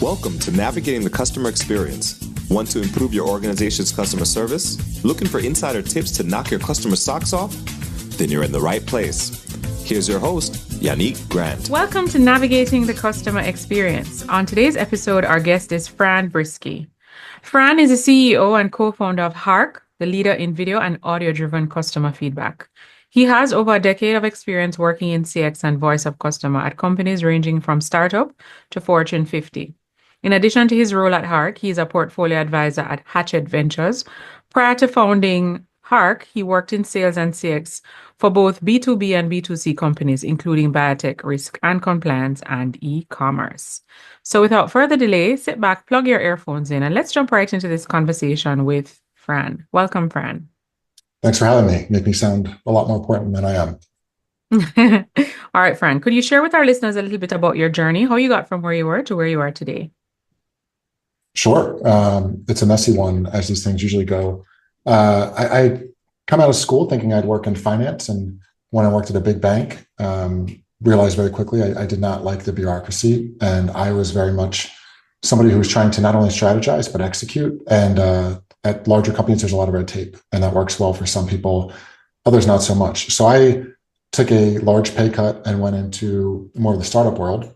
Welcome to Navigating the Customer Experience. Want to improve your organization's customer service? Looking for insider tips to knock your customer socks off? Then you're in the right place. Here's your host, Yannick Grant. Welcome to Navigating the Customer Experience. On today's episode, our guest is Fran Brzyski. Fran is the CEO and co-founder of Hark, the leader in video and audio-driven customer feedback. He has over a decade of experience working in CX and voice of customer at companies ranging from startup to Fortune 50. In addition to his role at Hark, he is a portfolio advisor at Hatchet Ventures. Prior to founding Hark, he worked in sales and CX for both B2B and B2C companies, including biotech, risk and compliance, and e-commerce. So without further delay, sit back, plug your earphones in, and let's jump right into this conversation with Fran. Welcome, Fran. Thanks for having me. Make me sound a lot more important than I am. All right, Fran, could you share with our listeners a little bit about your journey, how you got from where you were to where you are today? Sure. It's a messy one, as these things usually go. I come out of school thinking I'd work in finance. And when I worked at a big bank, realized very quickly I did not like the bureaucracy. And I was very much somebody who was trying to not only strategize, but execute. And at larger companies, there's a lot of red tape. And that works well for some people, others not so much. So I took a large pay cut and went into more of the startup world.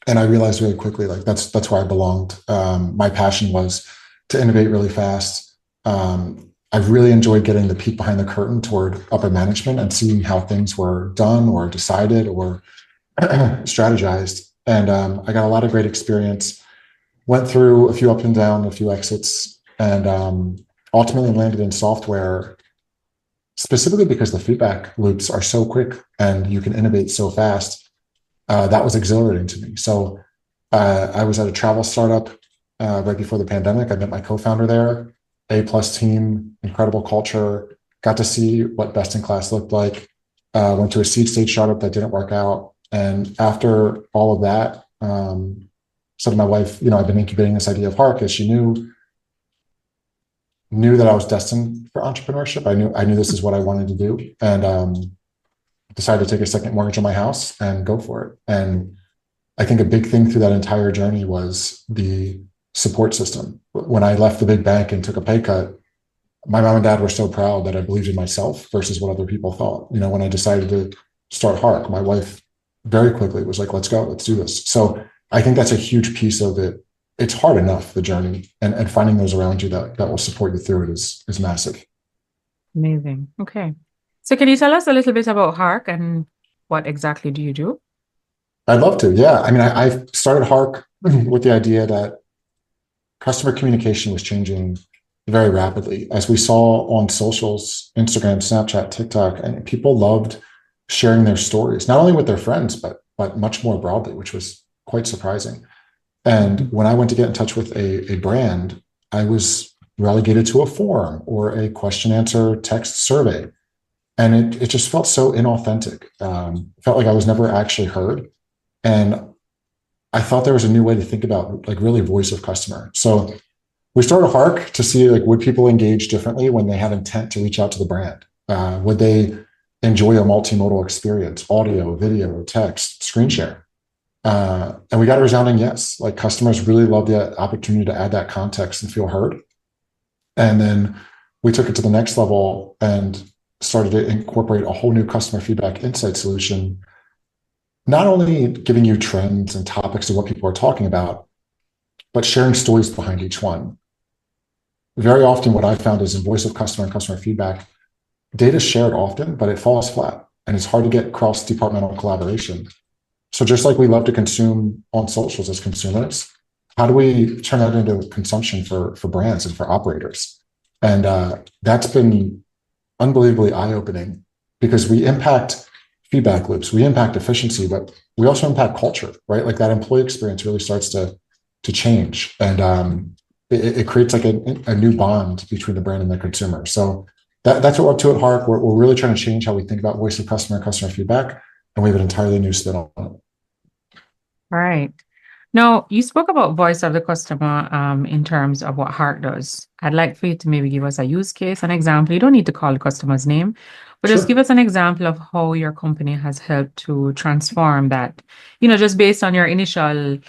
And I realized really quickly, like that's where I belonged. My passion was to innovate really fast. I really enjoyed getting the peek behind the curtain toward upper management and seeing how things were done or decided or strategized. And I got a lot of great experience, went through a few up and down, a few exits, and ultimately landed in software, specifically because the feedback loops are so quick and you can innovate so fast. That was exhilarating to me. So I was at a travel startup right before the pandemic. I met my co-founder there, A+ team, incredible culture, got to see what best in class looked like, went to a seed stage startup that didn't work out. And after all of that, said to my wife, I've been incubating this idea of Hark, as she knew that I was destined for entrepreneurship. I knew this is what I wanted to do. And decided to take a second mortgage on my house and go for it. And I think a big thing through that entire journey was the support system. When I left the big bank and took a pay cut, my mom and dad were so proud that I believed in myself versus what other people thought. When I decided to start Hark, my wife very quickly was like, let's go, let's do this. So I think that's a huge piece of it. It's hard enough, the journey, and finding those around you that will support you through it is massive. Amazing. Okay. So can you tell us a little bit about Hark and what exactly do you do? I'd love to. Yeah. I mean, I started Hark with the idea that customer communication was changing very rapidly. As we saw on socials, Instagram, Snapchat, TikTok, and people loved sharing their stories, not only with their friends, but much more broadly, which was quite surprising. And when I went to get in touch with a brand, I was relegated to a forum or a question answer text survey. And it just felt so inauthentic. Felt like I was never actually heard. And I thought there was a new way to think about like really voice of customer. So we started Hark to see like, would people engage differently when they have intent to reach out to the brand? Would they enjoy a multimodal experience, audio, video, text, screen share? And we got a resounding yes. Like customers really loved the opportunity to add that context and feel heard. And then we took it to the next level and started to incorporate a whole new customer feedback insight solution, not only giving you trends and topics of what people are talking about, but sharing stories behind each one. Very often what I found is in voice of customer and customer feedback, data is shared often, but it falls flat and it's hard to get cross-departmental collaboration. So just like we love to consume on socials as consumers, how do we turn that into consumption for brands and for operators? And that's been unbelievably eye-opening because we impact feedback loops, we impact efficiency, but we also impact culture, right? Like that employee experience really starts to change, and it creates like a new bond between the brand and the consumer. So that's what we're up to at Hark. We're really trying to change how we think about voice of customer and customer feedback, and we have an entirely new spin on it. All right. Now, you spoke about voice of the customer in terms of what Hark does. I'd like for you to maybe give us a use case, an example. You don't need to call the customer's name, but Sure. just give us an example of how your company has helped to transform that, just based on your initial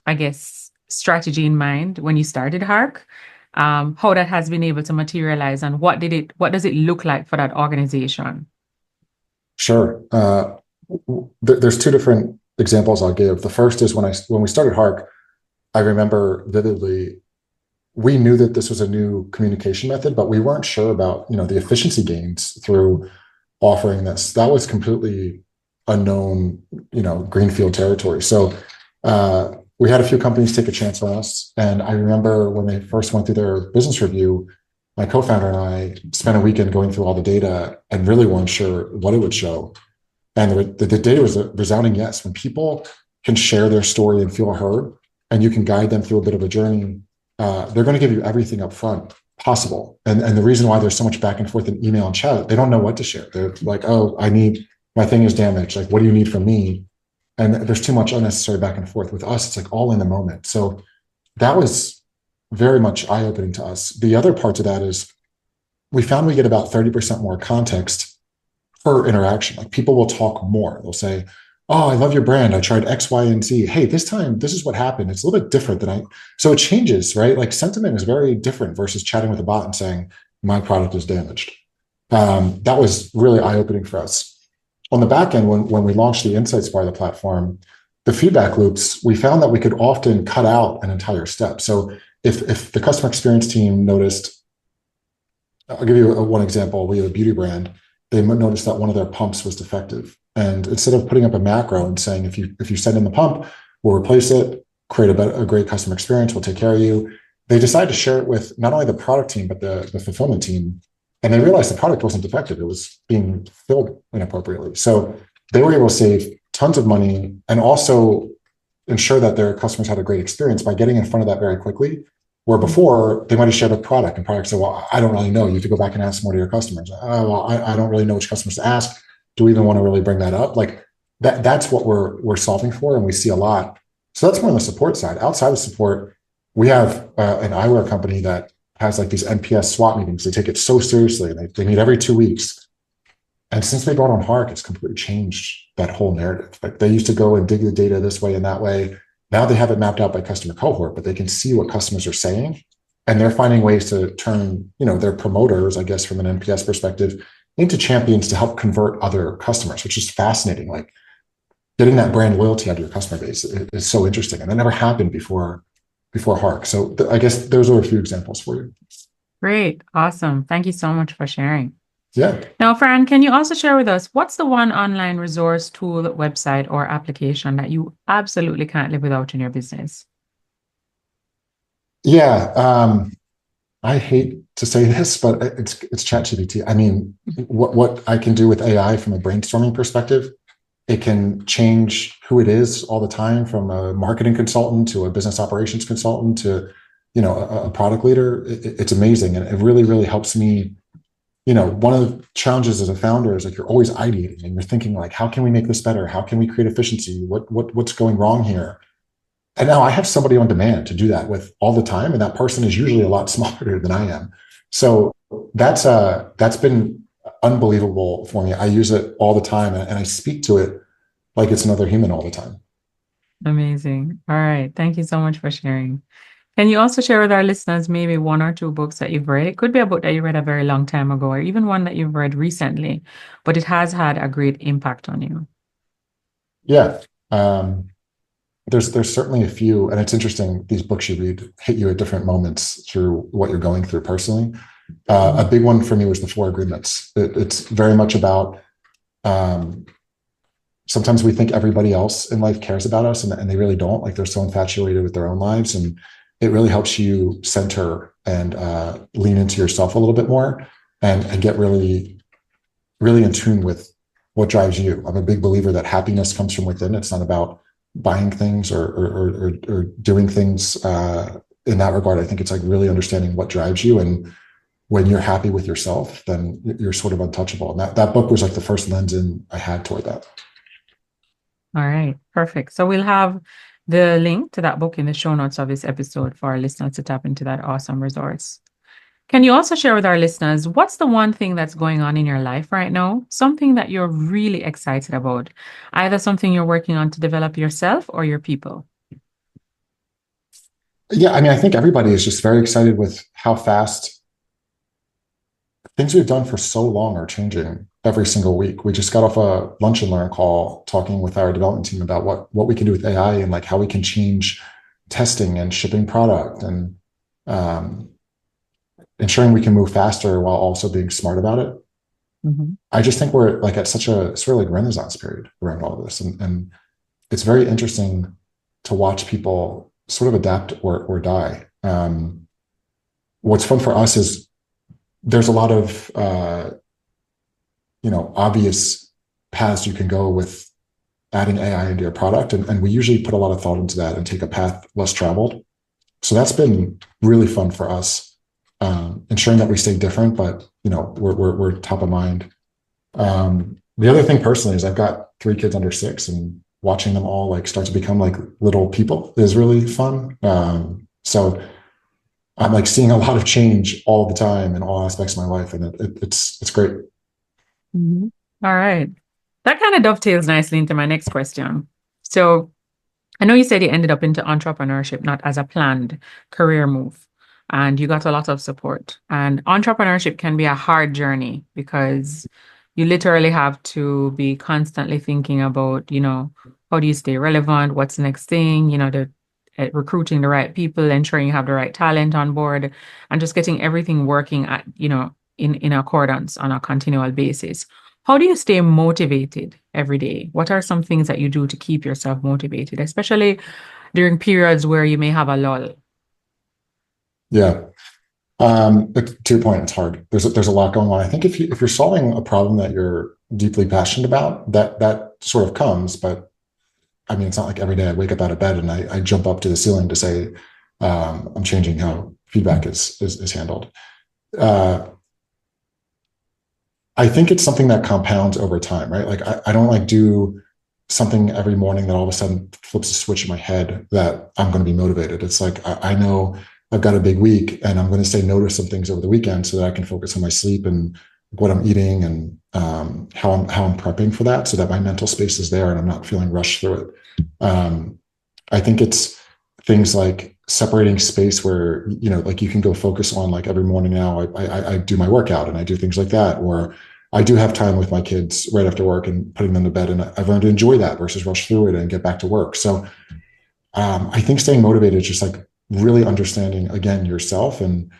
I guess, strategy in mind when you started Hark, how that has been able to materialize and what does it look like for that organization? Sure. There's two different examples I'll give. The first is when we started Hark, I remember vividly, we knew that this was a new communication method, but we weren't sure about, the efficiency gains through offering this. That was completely unknown, greenfield territory. So we had a few companies take a chance on us. And I remember when they first went through their business review, my co-founder and I spent a weekend going through all the data and really weren't sure what it would show. And the data was a resounding yes. When people can share their story and feel heard, and you can guide them through a bit of a journey, they're going to give you everything up front possible. And the reason why there's so much back and forth in email and chat, they don't know what to share. They're like, oh, my thing is damaged. Like, what do you need from me? And there's too much unnecessary back and forth. With us, it's like all in the moment. So that was very much eye-opening to us. The other part to that is we found we get about 30% more context per interaction. Like, people will talk more. They'll say, oh, I love your brand. I tried X, Y, and Z. Hey, this time, this is what happened. It's a little bit different so it changes, right? Like, sentiment is very different versus chatting with a bot and saying, my product is damaged. That was really eye-opening for us. On the back end, when we launched the insights part of the platform, the feedback loops, we found that we could often cut out an entire step. So if the customer experience team noticed, I'll give you one example. We have a beauty brand. They noticed that one of their pumps was defective. And instead of putting up a macro and saying, if you send in the pump, we'll replace it, create a great customer experience, we'll take care of you. They decided to share it with not only the product team, but the fulfillment team. And they realized the product wasn't defective. It was being filled inappropriately. So they were able to save tons of money and also ensure that their customers had a great experience by getting in front of that very quickly. Where before, they might have shared a product and product said, well, I don't really know. You have to go back and ask more to your customers. Oh, well, I don't really know which customers to ask. Do we even want to really bring that up? Like that's what we're solving for, and we see a lot. So that's more on the support side. Outside of support, we have an eyewear company that has like these NPS SWAT meetings. They take it so seriously, and they meet every 2 weeks. And since they brought on Hark, it's completely changed that whole narrative. Like, they used to go and dig the data this way and that way. Now they have it mapped out by customer cohort, but they can see what customers are saying, and they're finding ways to turn, their promoters, I guess, from an NPS perspective, into champions to help convert other customers, which is fascinating. Like, getting that brand loyalty out of your customer base is so interesting, and that never happened before Hark. So I guess those are a few examples for you. Great. Awesome. Thank you so much for sharing. Yeah. Now, Fran, can you also share with us what's the one online resource, tool, website, or application that you absolutely can't live without in your business? Yeah. I hate to say this, but it's ChatGPT. I mean, what I can do with AI from a brainstorming perspective, it can change who it is all the time, from a marketing consultant to a business operations consultant to, a product leader. It's amazing. And it really, really helps me. One of the challenges as a founder is like, you're always ideating and you're thinking like, how can we make this better? How can we create efficiency? What's going wrong here? And now I have somebody on demand to do that with all the time. And that person is usually a lot smarter than I am. So that's been unbelievable for me. I use it all the time, and I speak to it like it's another human all the time. Amazing. All right. Thank you so much for sharing. Can you also share with our listeners maybe one or two books that you've read? It could be a book that you read a very long time ago, or even one that you've read recently, but it has had a great impact on you. Yeah. There's certainly a few, and it's interesting, these books you read hit you at different moments through what you're going through personally. A big one for me was The Four Agreements. It's very much about, sometimes we think everybody else in life cares about us, and they really don't. Like, they're so infatuated with their own lives, and it really helps you center and lean into yourself a little bit more and get really, really in tune with what drives you. I'm a big believer that happiness comes from within. It's not about buying things or doing things in that regard. I think it's like really understanding what drives you. And when you're happy with yourself, then you're sort of untouchable. And that book was like the first lens I had toward that. All right, perfect. So we'll have the link to that book in the show notes of this episode for our listeners to tap into that awesome resource. Can you also share with our listeners, what's the one thing that's going on in your life right now? Something that you're really excited about, either something you're working on to develop yourself or your people? Yeah, I mean, I think everybody is just very excited with how fast things we've done for so long are changing every single week. We just got off a lunch and learn call talking with our development team about what we can do with AI and like how we can change testing and shipping product and um, ensuring we can move faster while also being smart about it. Mm-hmm. I just think we're like at such a sort of like renaissance period around all of this. And it's very interesting to watch people sort of adapt or die. What's fun for us is there's a lot of obvious paths you can go with adding AI into your product, and we usually put a lot of thought into that and take a path less traveled. So that's been really fun for us, ensuring that we stay different, but we're top of mind. The other thing personally is I've got 3 kids under 6, and watching them all like start to become like little people is really fun. So I'm like seeing a lot of change all the time in all aspects of my life, and it's great. Mhm. All right. That kind of dovetails nicely into my next question. So I know you said you ended up into entrepreneurship not as a planned career move, and you got a lot of support. And entrepreneurship can be a hard journey because you literally have to be constantly thinking about, how do you stay relevant? What's the next thing? Recruiting the right people, ensuring you have the right talent on board, and just getting everything working in accordance on a continual basis. How do you stay motivated every day? What are some things that you do to keep yourself motivated, especially during periods where you may have a lull? Yeah. But to your point, it's hard. There's a lot going on. I think if you're solving a problem that you're deeply passionate about, that sort of comes. But I mean, it's not like every day I wake up out of bed and I jump up to the ceiling to say I'm changing how feedback is handled. Uh, I think it's something that compounds over time, right? Like I don't like do something every morning that all of a sudden flips a switch in my head that I'm going to be motivated. It's like I know I've got a big week and I'm going to say no to some things over the weekend so that I can focus on my sleep and what I'm eating and how I'm prepping for that, so that my mental space is there and I'm not feeling rushed through it. I think it's things like separating space where like you can go focus on, like every morning now I do my workout and I do things like that, or I do have time with my kids right after work and putting them to bed, and I've learned to enjoy that versus rush through it and get back to work. So I think staying motivated is just like really understanding again yourself and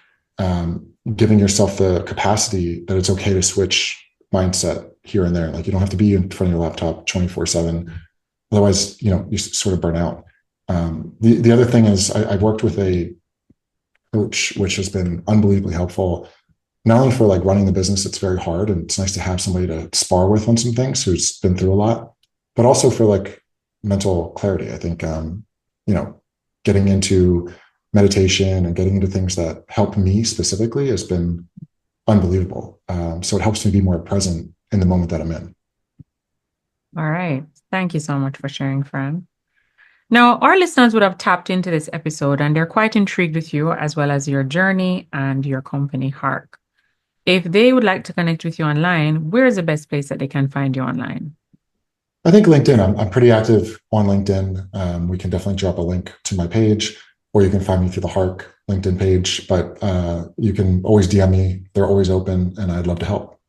giving yourself the capacity that it's okay to switch mindset here and there. Like you don't have to be in front of your laptop 24/7. Otherwise, you sort of burn out. The other thing is I've worked with a coach, which has been unbelievably helpful. Not only for like running the business, it's very hard, and it's nice to have somebody to spar with on some things who's been through a lot, but also for like mental clarity. I think getting into meditation and getting into things that help me specifically has been unbelievable. So it helps me be more present in the moment that I'm in. All right. Thank you so much for sharing, Fran. Now, our listeners would have tapped into this episode and they're quite intrigued with you as well as your journey and your company, Hark. If they would like to connect with you online, where is the best place that they can find you online? I think LinkedIn. I'm pretty active on LinkedIn. We can definitely drop a link to my page, or you can find me through the Hark LinkedIn page. But you can always DM me. They're always open, and I'd love to help.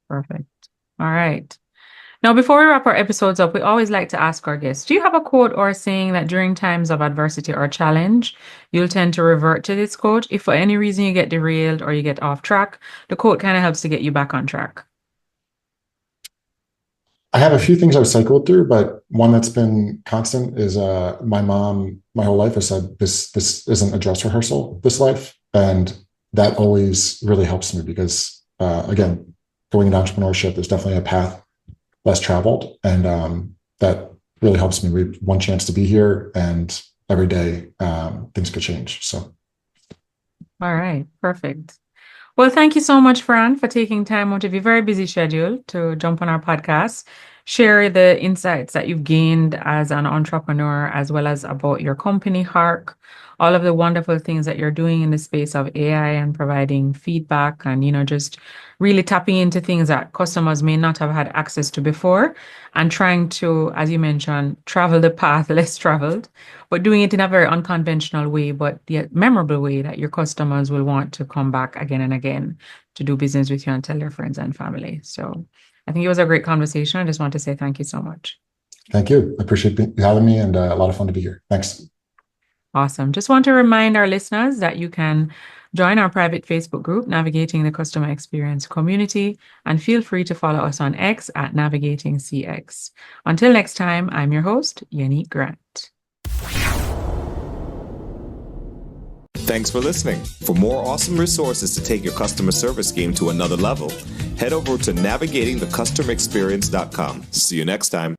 Perfect. All right. Now, before we wrap our episodes up, we always like to ask our guests, do you have a quote or a saying that during times of adversity or challenge, you'll tend to revert to this quote? If for any reason you get derailed or you get off track, the quote kind of helps to get you back on track. I have a few things I've cycled through, but one that's been constant is my mom. My whole life has said this isn't a dress rehearsal. This life, and that always really helps me because again, going into entrepreneurship, there's definitely a path less traveled, and that really helps me. We have one chance to be here, and every day things could change. So, All right. Perfect. Well, thank you so much, Fran, for taking time out of your very busy schedule to jump on our podcast, share the insights that you've gained as an entrepreneur, as well as about your company, Hark, all of the wonderful things that you're doing in the space of AI and providing feedback and, just really tapping into things that customers may not have had access to before and trying to, as you mentioned, travel the path less traveled, but doing it in a very unconventional way, but the memorable way that your customers will want to come back again and again to do business with you and tell their friends and family. So I think it was a great conversation. I just want to say thank you so much. Thank you. I appreciate you having me, and a lot of fun to be here. Thanks. Awesome. Just want to remind our listeners that you can join our private Facebook group, Navigating the Customer Experience Community, and feel free to follow us on X at NavigatingCX. Until next time, I'm your host, Yannick Grant. Thanks for listening. For more awesome resources to take your customer service game to another level, head over to navigatingthecustomerexperience.com. See you next time.